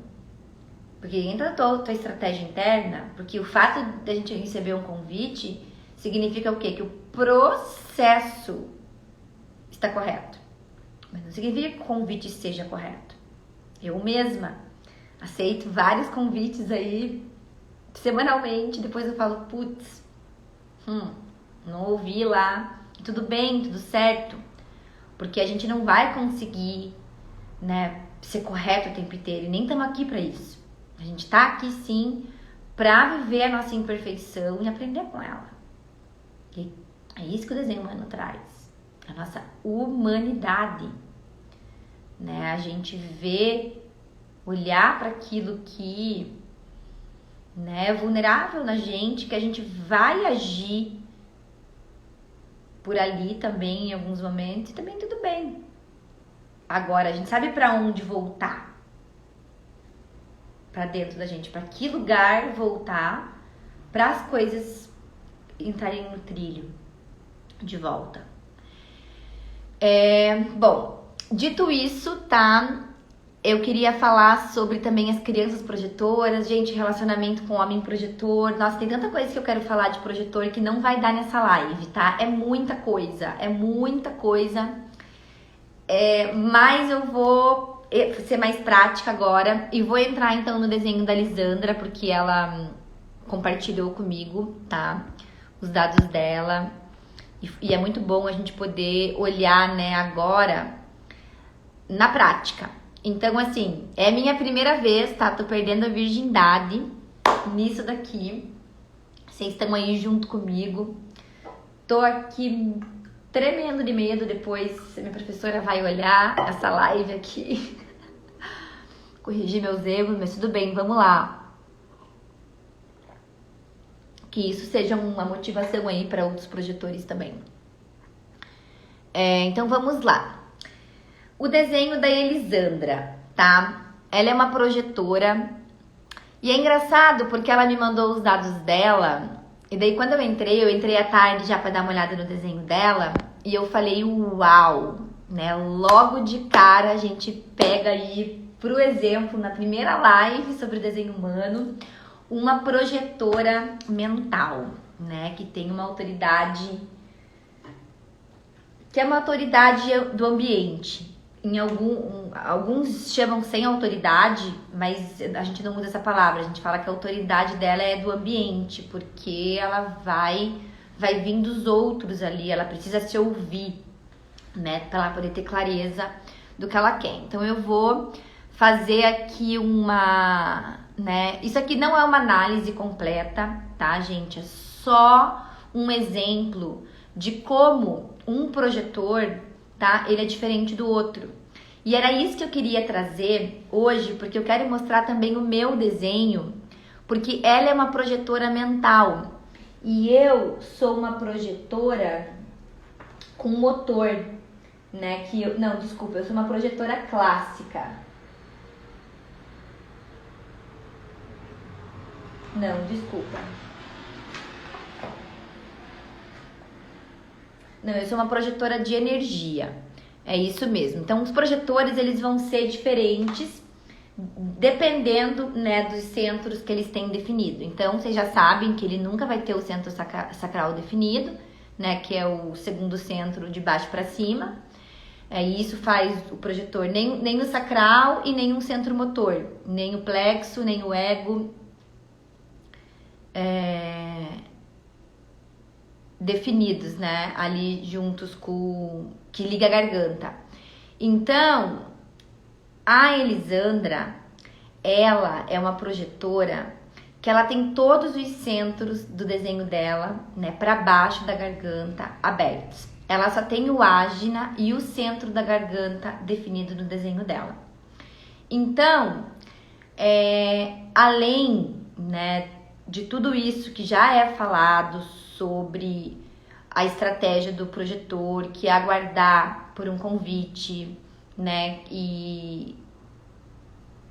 Porque entra a tua estratégia interna, porque o fato de a gente receber um convite significa o quê? Que o processo está correto. Mas não significa que o convite seja correto. Eu mesma aceito vários convites aí semanalmente, depois eu falo, putz, não ouvi lá, tudo bem, tudo certo, porque a gente não vai conseguir, né, ser correto o tempo inteiro, e nem estamos aqui para isso. A gente tá aqui sim para viver a nossa imperfeição e aprender com ela. E é isso que o desenho humano traz. A nossa humanidade. Né? A gente olhar para aquilo que, né, é vulnerável na gente, que a gente vai agir por ali também em alguns momentos e também tudo bem. Agora, a gente sabe para onde voltar. Para dentro da gente, para que lugar voltar, para as coisas entrarem no trilho de volta. Bom, dito isso, tá? Eu queria falar sobre também as crianças projetoras, gente, relacionamento com homem projetor. Nossa, tem tanta coisa que eu quero falar de projetor que não vai dar nessa live, tá? É muita coisa. Mas eu vou ser mais prática agora e vou entrar então no desenho da Lisandra, porque ela compartilhou comigo, tá? Os dados dela. E é muito bom a gente poder olhar, né, agora na prática. Então, assim, é minha primeira vez, tá? Tô perdendo a virgindade nisso daqui. Vocês estão aí junto comigo. Tô aqui tremendo de medo depois, se minha professora vai olhar essa live aqui. Corrigir meus erros, mas tudo bem, vamos lá. Que isso seja uma motivação aí para outros projetores também. Então vamos lá. O desenho da Elisandra, tá? Ela é uma projetora. E é engraçado porque ela me mandou os dados dela. E daí quando eu entrei à tarde já para dar uma olhada no desenho dela. E eu falei, uau, né? Logo de cara a gente pega aí pro exemplo, na primeira live sobre o desenho humano, uma projetora mental, né? Que tem uma autoridade, que é uma autoridade do ambiente. Alguns chamam sem autoridade, mas a gente não usa essa palavra. A gente fala que a autoridade dela é do ambiente, porque ela vai vir dos outros ali, ela precisa se ouvir, né? Para ela poder ter clareza do que ela quer. Então eu vou fazer aqui né? Isso aqui não é uma análise completa, tá, gente? É só um exemplo de como um projetor, tá? Ele é diferente do outro. E era isso que eu queria trazer hoje, porque eu quero mostrar também o meu desenho, porque ela é uma projetora mental e eu sou uma projetora com motor, né? Eu sou uma projetora clássica. Eu sou uma projetora de energia. É isso mesmo. Então, os projetores, eles vão ser diferentes dependendo, né, dos centros que eles têm definido. Então, vocês já sabem que ele nunca vai ter o centro sacral definido, né, que é o segundo centro de baixo para cima. E isso faz o projetor nem o sacral e nem o centro motor, nem o plexo, nem o ego definidos, né, ali juntos que liga a garganta. Então, a Elisandra, ela é uma projetora que ela tem todos os centros do desenho dela, né, para baixo da garganta abertos. Ela só tem o ágina e o centro da garganta definido no desenho dela. Então, além, né, de tudo isso que já é falado sobre a estratégia do projetor, que é aguardar por um convite, né? E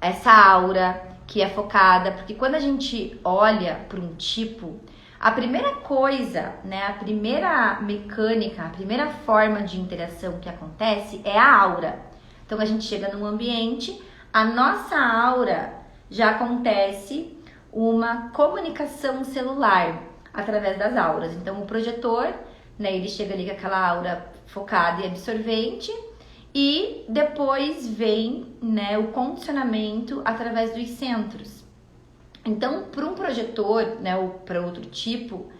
essa aura que é focada, porque quando a gente olha para um tipo, a primeira coisa, né? A primeira mecânica, a primeira forma de interação que acontece é a aura. Então a gente chega num ambiente, a nossa aura já acontece uma comunicação celular através das auras. Então o projetor, né, ele chega ali com aquela aura focada e absorvente e depois vem, né, o condicionamento através dos centros. Então, para um projetor, né, ou para outro tipo,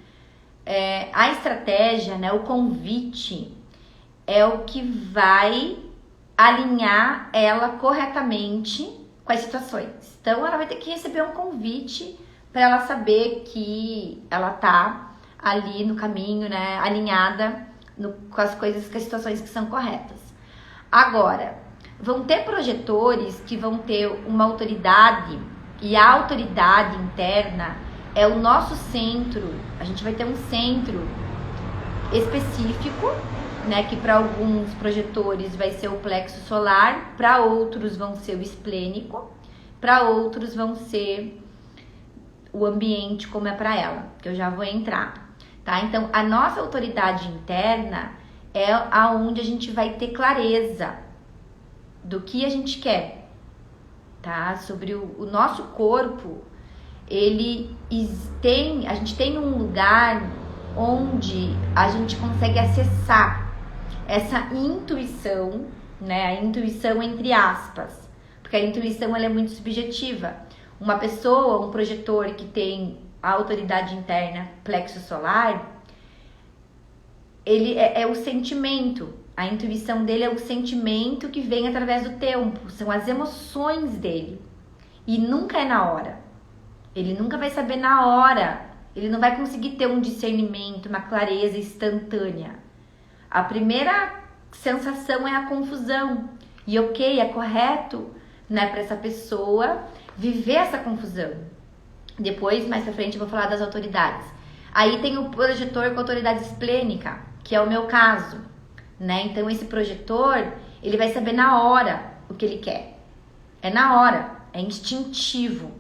a estratégia, né, o convite é o que vai alinhar ela corretamente com as situações. Então, ela vai ter que receber um convite para ela saber que ela tá ali no caminho, né, alinhada com as coisas, com as situações que são corretas. Agora, vão ter projetores que vão ter uma autoridade, e a autoridade interna é o nosso centro. A gente vai ter um centro específico, né, que para alguns projetores vai ser o plexo solar, para outros vão ser o esplênico, para outros vão ser o ambiente, como é para ela, que eu já vou entrar, tá? Então, a nossa autoridade interna é aonde a gente vai ter clareza do que a gente quer, tá? Sobre o nosso corpo, a gente tem um lugar onde a gente consegue acessar essa intuição, né? A intuição entre aspas, porque a intuição ela é muito subjetiva. Uma pessoa, um projetor que tem a autoridade interna, plexo solar, ele é o sentimento. A intuição dele é o sentimento que vem através do tempo, são as emoções dele. E nunca é na hora. Ele nunca vai saber na hora. Ele não vai conseguir ter um discernimento, uma clareza instantânea. A primeira sensação é a confusão. E ok, é correto, né, para essa pessoa viver essa confusão. Depois, mais pra frente, eu vou falar das autoridades. Aí tem o projetor com autoridade esplênica, que é o meu caso, né? Então, esse projetor, ele vai saber na hora o que ele quer. É na hora, é instintivo.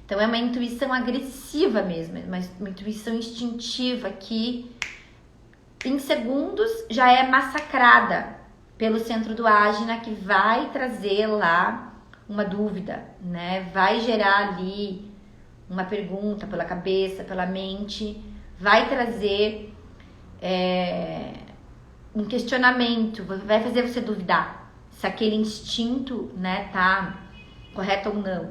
Então, é uma intuição agressiva mesmo, é uma intuição instintiva que, em segundos, já é massacrada pelo centro do ágina, que vai trazer lá uma dúvida, né? Vai gerar ali uma pergunta pela cabeça, pela mente, vai trazer um questionamento, vai fazer você duvidar se aquele instinto, né, tá correto ou não.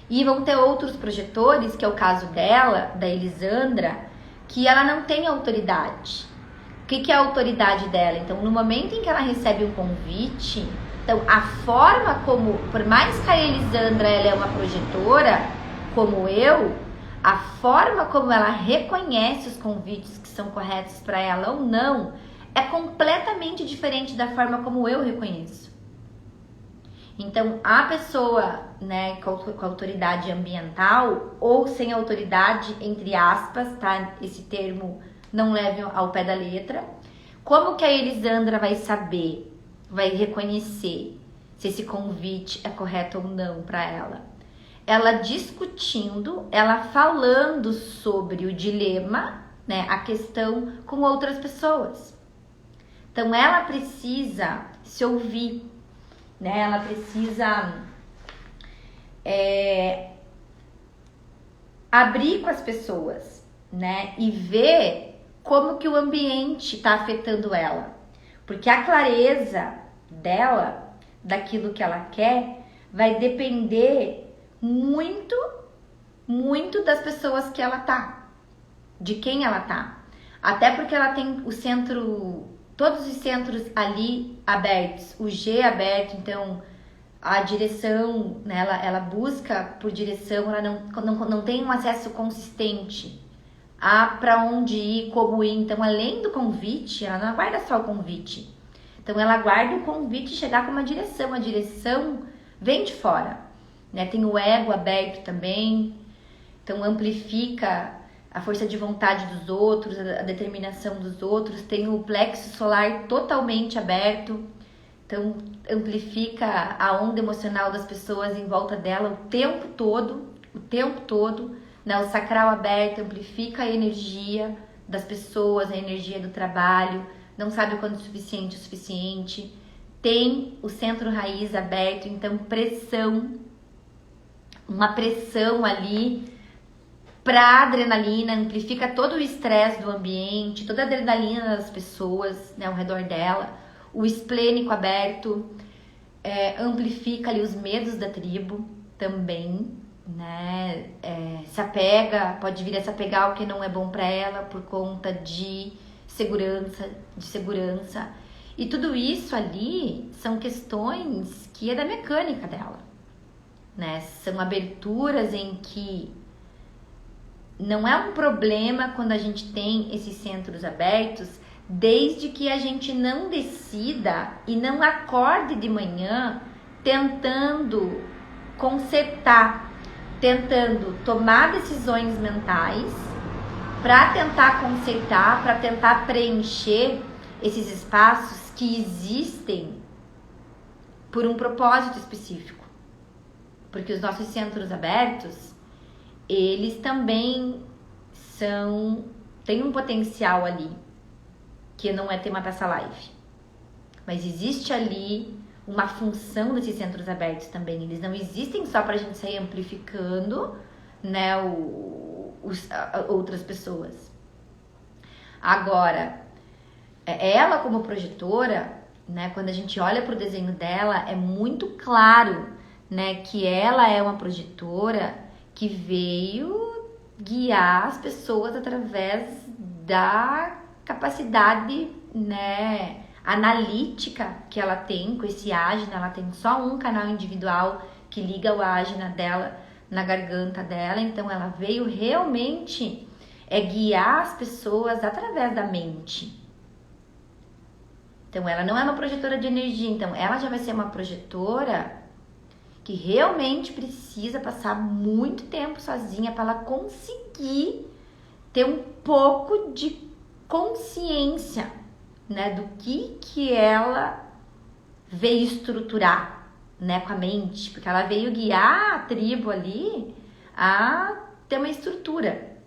E vão ter outros projetores, que é o caso dela, da Elisandra, que ela não tem autoridade. O que é a autoridade dela? Então, no momento em que ela recebe um convite, então a forma como, por mais que a Elisandra ela é uma projetora, como eu, a forma como ela reconhece os convites que são corretos para ela ou não, é completamente diferente da forma como eu reconheço. Então, a pessoa, né, com autoridade ambiental ou sem autoridade, entre aspas, tá? Esse termo não leve ao pé da letra. Como que a Elisandra vai saber, vai reconhecer se esse convite é correto ou não para ela? Ela discutindo, ela falando sobre o dilema, né, a questão com outras pessoas. Então, ela precisa se ouvir, né? Ela precisa abrir com as pessoas, né? E ver como que o ambiente está afetando ela. Porque a clareza dela, daquilo que ela quer, vai depender muito, muito das pessoas que ela tá, de quem ela tá. Até porque ela tem o centro, todos os centros ali abertos, o G aberto, então a direção, né, ela busca por direção, ela não tem um acesso consistente a para onde ir, como ir. Então, além do convite, ela não aguarda só o convite. Então, ela aguarda o convite chegar com uma direção. A direção vem de fora, né? Tem o ego aberto também, então amplifica a força de vontade dos outros, a determinação dos outros. Tem o plexo solar totalmente aberto, então amplifica a onda emocional das pessoas em volta dela o tempo todo, né? O sacral aberto amplifica a energia das pessoas, a energia do trabalho, não sabe quando é o suficiente. Tem o centro raiz aberto, então uma pressão ali para adrenalina, amplifica todo o estresse do ambiente, toda a adrenalina das pessoas, né, ao redor dela. O esplênico aberto amplifica ali os medos da tribo também, né? Se apega, pode vir a se apegar ao que não é bom para ela por conta de segurança. E tudo isso ali são questões que é da mecânica dela, né? São aberturas em que não é um problema quando a gente tem esses centros abertos, desde que a gente não decida e não acorde de manhã tentando consertar, tentando tomar decisões mentais para tentar consertar, para tentar preencher esses espaços que existem por um propósito específico. Porque os nossos centros abertos, eles também têm um potencial ali, que não é tema dessa live. Mas existe ali uma função desses centros abertos também. Eles não existem só para a gente sair amplificando, né, outras pessoas. Agora, ela como projetora, né, quando a gente olha para o desenho dela, é muito claro, né, que ela é uma projetora que veio guiar as pessoas através da capacidade, né, analítica que ela tem com esse ágina. Ela tem só um canal individual que liga o ágina dela na garganta dela, então ela veio realmente guiar as pessoas através da mente. Então ela não é uma projetora de energia, então ela já vai ser uma projetora que realmente precisa passar muito tempo sozinha para ela conseguir ter um pouco de consciência, né, do que ela veio estruturar, né, com a mente, porque ela veio guiar a tribo ali a ter uma estrutura.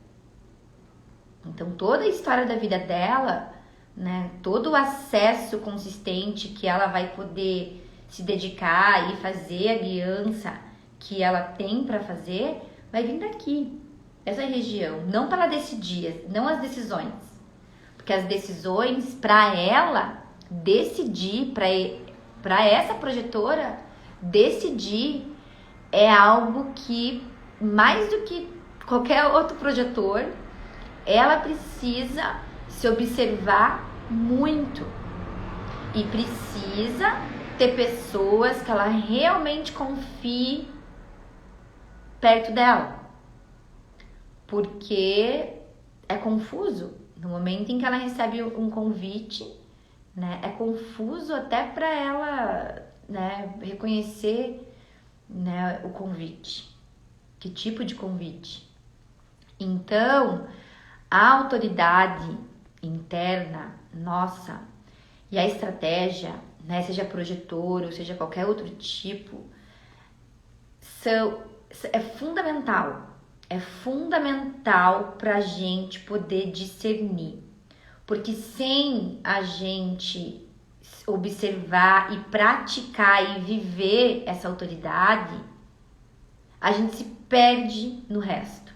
Então toda a história da vida dela, né, todo o acesso consistente que ela vai poder se dedicar e fazer a guiança que ela tem para fazer, vai vir daqui, essa região, não para ela decidir, não as decisões, porque as decisões para ela decidir, para essa projetora decidir, é algo que mais do que qualquer outro projetor, ela precisa se observar muito e precisa ter pessoas que ela realmente confie perto dela, porque é confuso no momento em que ela recebe um convite, né? É confuso até para ela, né, reconhecer, né, o convite, que tipo de convite. Então, a autoridade interna nossa e a estratégia, né, seja projetor ou seja qualquer outro tipo, é fundamental para a gente poder discernir, porque sem a gente observar e praticar e viver essa autoridade, a gente se perde no resto.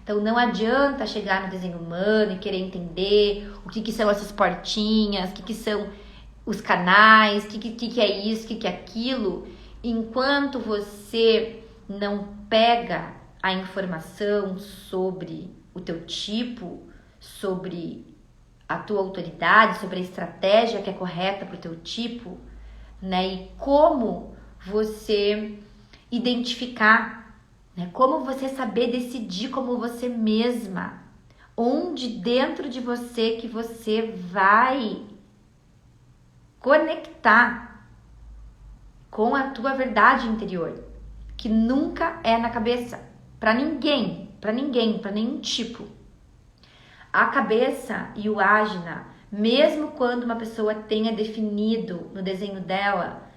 Então não adianta chegar no desenho humano e querer entender o que são essas portinhas, o que são os canais, o que é isso, o que é aquilo, enquanto você não pega a informação sobre o teu tipo, sobre a tua autoridade, sobre a estratégia que é correta para o teu tipo, né? E como você identificar, né? Como você saber decidir como você mesma, onde dentro de você que você vai conectar com a tua verdade interior, que nunca é na cabeça, para ninguém, para nenhum tipo. A cabeça e o ágina, mesmo quando uma pessoa tenha definido no desenho dela,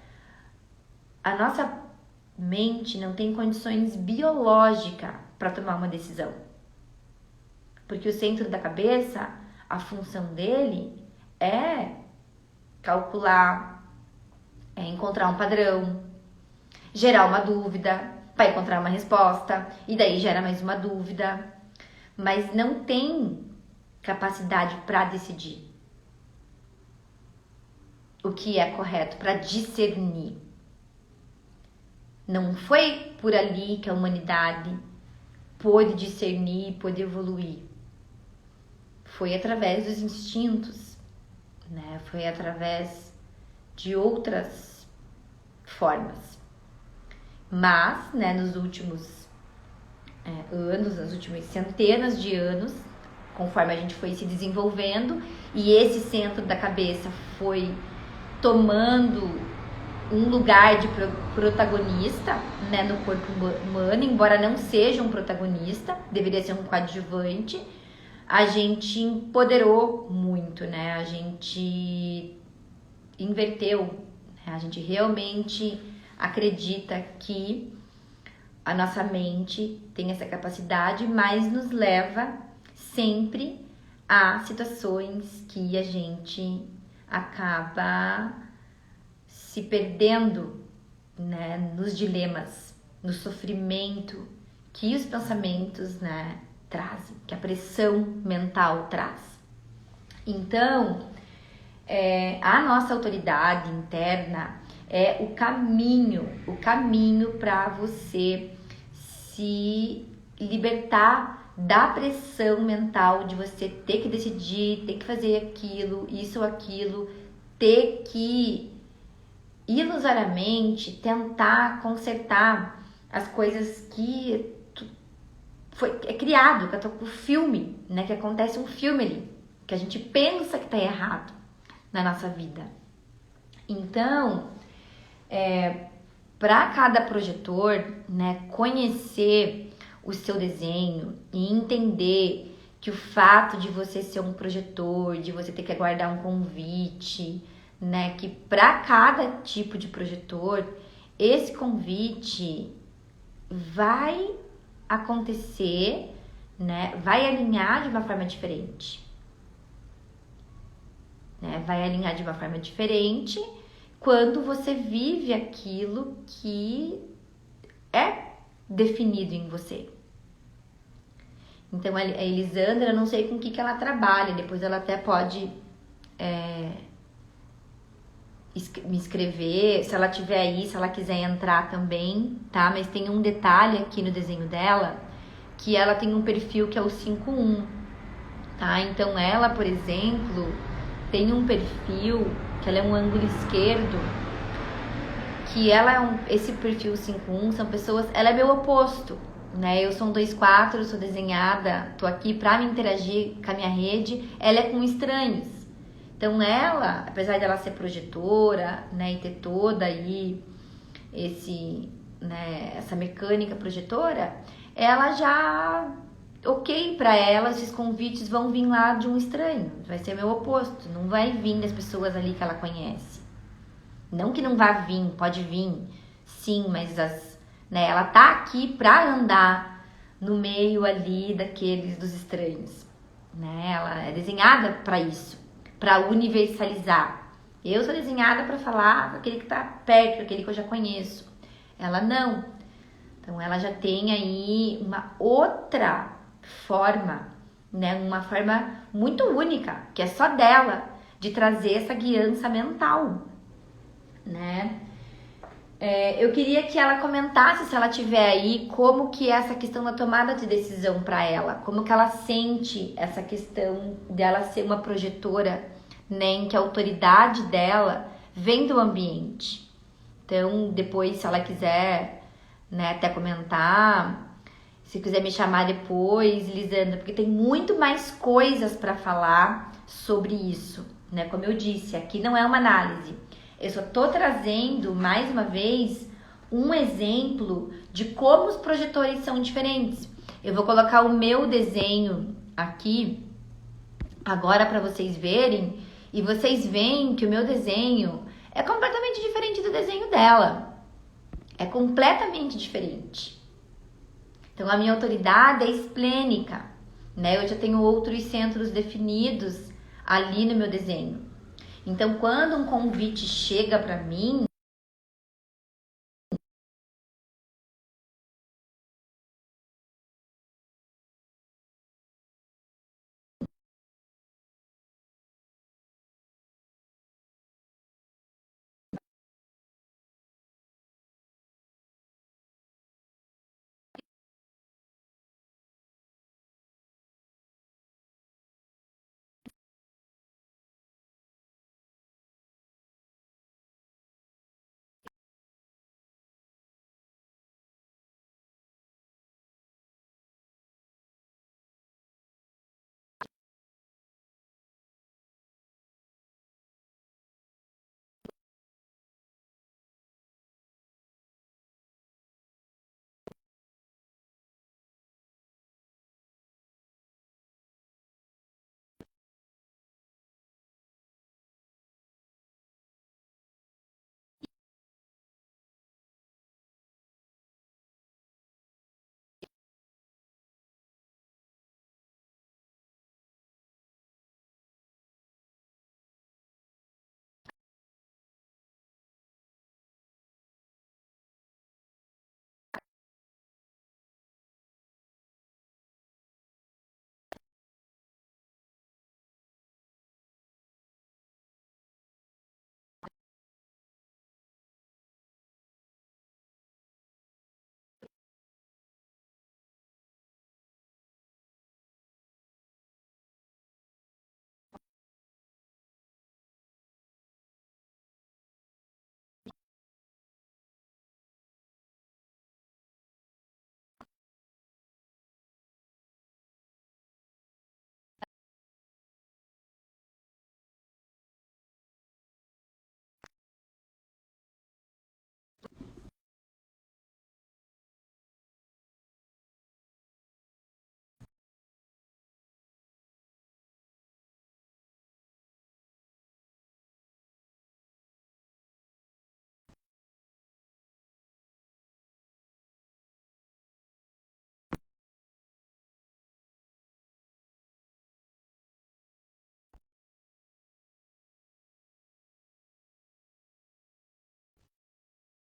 a nossa mente não tem condições biológicas para tomar uma decisão. Porque o centro da cabeça, a função dele é calcular, é encontrar um padrão, gerar uma dúvida, para encontrar uma resposta, e daí gera mais uma dúvida, mas não tem capacidade para decidir o que é correto, para discernir. Não foi por ali que a humanidade pôde discernir, pôde evoluir. Foi através dos instintos, né? Foi através de outras formas. Mas, né, nos últimos anos, nas últimas centenas de anos, conforme a gente foi se desenvolvendo, e esse centro da cabeça foi tomando um lugar de protagonista, né, no corpo humano, embora não seja um protagonista, deveria ser um coadjuvante. A gente empoderou muito, né? A gente inverteu, né? A gente realmente acredita que a nossa mente tem essa capacidade, mas nos leva sempre a situações que a gente acaba se perdendo, né, nos dilemas, no sofrimento que os pensamentos, né, trazem, que a pressão mental traz. Então, a nossa autoridade interna é o caminho para você se libertar da pressão mental de você ter que decidir, ter que fazer aquilo, isso ou aquilo, ter que ilusoriamente tentar consertar as coisas que é criado, que o filme, né? Que acontece um filme ali, que a gente pensa que tá errado na nossa vida. Então, para cada projetor, né, conhecer o seu desenho e entender que o fato de você ser um projetor, de você ter que aguardar um convite, né, que para cada tipo de projetor, esse convite vai acontecer, né, vai alinhar de uma forma diferente. Né, vai alinhar de uma forma diferente quando você vive aquilo que é definido em você. Então, a Elisandra, eu não sei com o que ela trabalha, depois ela até pode me escrever, se ela tiver aí, se ela quiser entrar também, tá? Mas tem um detalhe aqui no desenho dela, que ela tem um perfil que é o 5-1, tá? Então, ela, por exemplo, tem um perfil que ela é um ângulo esquerdo, que ela esse perfil 5-1 são pessoas, ela é meu oposto, né? Eu sou um 2-4, sou desenhada, tô aqui pra me interagir com a minha rede, ela é com estranhos. Então ela, apesar de ela ser projetora, né, e ter toda aí essa mecânica projetora, ela já pra ela, esses convites vão vir lá de um estranho, vai ser meu oposto, não vai vir das pessoas ali que ela conhece. Não que não vá vir, pode vir, sim, mas ela tá aqui pra andar no meio ali dos estranhos, né? Ela é desenhada pra isso, pra universalizar. Eu sou desenhada pra falar com aquele que tá perto, aquele que eu já conheço. Ela não. Então ela já tem aí uma outra forma, né? Uma forma muito única, que é só dela, de trazer essa guiança mental, né? Eu queria que ela comentasse, se ela tiver aí, como que é essa questão da tomada de decisão para ela, como que ela sente essa questão dela ser uma projetora, né, em que a autoridade dela vem do ambiente. Então, depois, se ela quiser, né, até comentar, se quiser me chamar depois, Lisandra, porque tem muito mais coisas para falar sobre isso, né? Como eu disse, aqui não é uma análise. Eu só tô trazendo, mais uma vez, um exemplo de como os projetores são diferentes. Eu vou colocar o meu desenho aqui, agora para vocês verem, e vocês veem que o meu desenho é completamente diferente do desenho dela. É completamente diferente. Então, a minha autoridade é esplênica, né? Eu já tenho outros centros definidos ali no meu desenho. Então, quando um convite chega para mim,